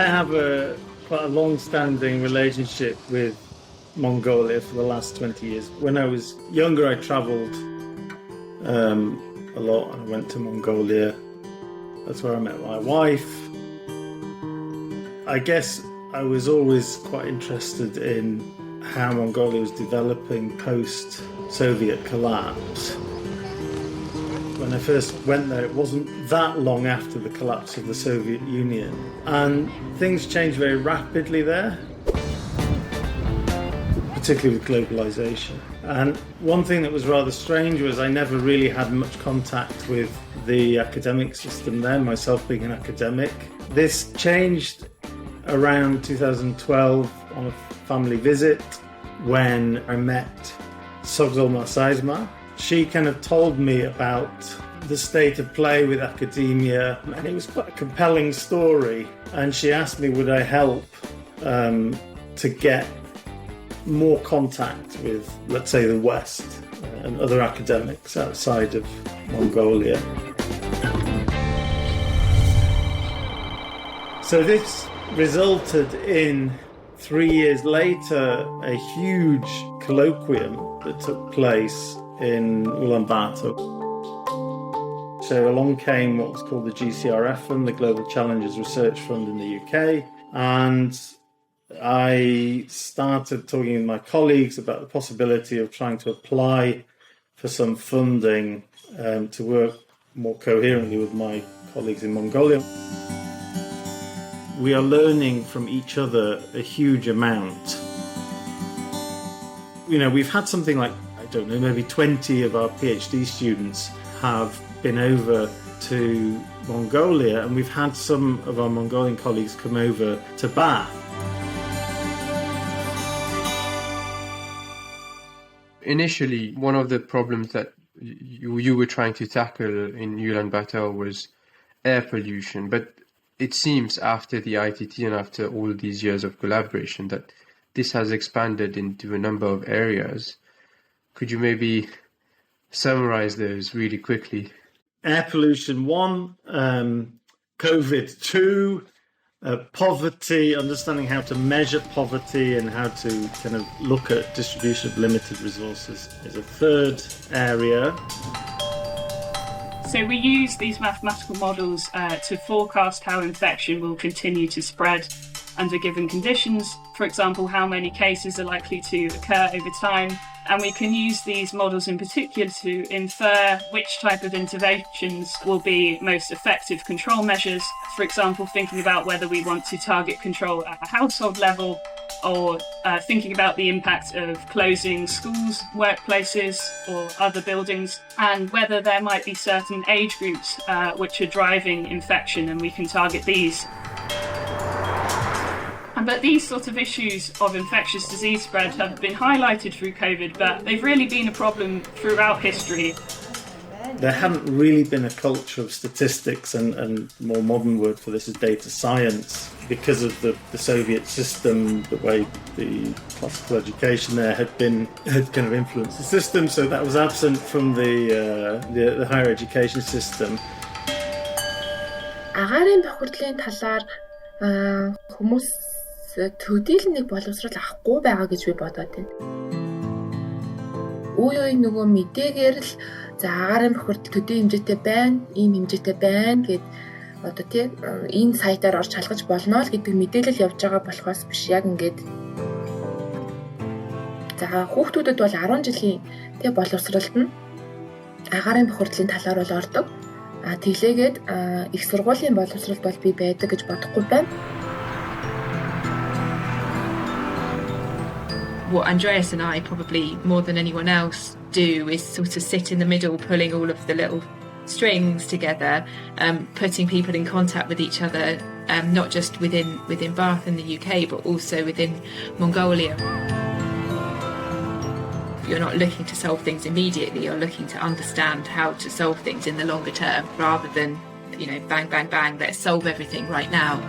I have quite a long-standing relationship with Mongolia for the last 20 years. When I was younger, I travelled a lot. I went to Mongolia. That's where I met my wife. I guess I was always quite interested in how Mongolia was developing post-Soviet collapse. When I first went there, it wasn't that long after the collapse of the Soviet Union, and things changed very rapidly there, particularly with globalization. And one thing that was rather strange was I never really had much contact with the academic system there, myself being an academic. This changed around 2012 on a family visit when I met Sogzolma Seizma. She kind of told me about the state of play with academia, and it was quite a compelling story. And she asked me would I help to get more contact with, let's say, the West and other academics outside of Mongolia. So this resulted in 3 years later a huge colloquium that took place in Ulaanbaatar. So along came what was called the GCRF Fund, the Global Challenges Research Fund in the UK, and I started talking with my colleagues about the possibility of trying to apply for some funding to work more coherently with my colleagues in Mongolia. We are learning from each other a huge amount. You know, we've had something like, I don't know, maybe 20 of our PhD students have been over to Mongolia, and we've had some of our Mongolian colleagues come over to Bath. Initially, one of the problems that you were trying to tackle in Ulaanbaatar was air pollution, but it seems after the ITT and after all these years of collaboration that this has expanded into a number of areas. Could you maybe summarize those really quickly? Air pollution, 1, COVID, 2, poverty, understanding how to measure poverty and how to kind of look at distribution of limited resources is a 3rd area. So we use these mathematical models to forecast how infection will continue to spread under given conditions. For example, how many cases are likely to occur over time. And we can use these models in particular to infer which type of interventions will be most effective control measures. For example, thinking about whether we want to target control at a household level, or thinking about the impact of closing schools, workplaces or other buildings, and whether there might be certain age groups which are driving infection, and we can target these. But these sort of issues of infectious disease spread have been highlighted through COVID, but they've really been a problem throughout history. There hadn't really been a culture of statistics, and more modern word for this is data science, because of the Soviet system, the way the classical education there had kind of influenced the system, so that was absent from the higher education system. Агарын бохирдлын талаар хүмүүс төдийлнийг боловсрол авахгүй байгаа гэж би бодоод байна. Үе нөгөө мэдээгээр л за агарын бохирдол төдий хэмжээтэй байна, ийм хэмжээтэй байна гэд одоо тийм энэ сайтаар орж халгаж болно л гэдэг мэдээлэл явж байгаа болохоос биш, яг ингээд за хүүхдүүдэд бол 10 жилийн тийм боловсролд нь агарын бохирдлын талаар бол ордог. Тэглээгээд их сургуулийн боловсрол бол би байдаг гэж бодохгүй байна. What Andreas and I probably more than anyone else do is sort of sit in the middle, pulling all of the little strings together, putting people in contact with each other, not just within Bath in the UK, but also within Mongolia. You're not looking to solve things immediately, you're looking to understand how to solve things in the longer term, rather than, you know, bang, bang, bang, let's solve everything right now.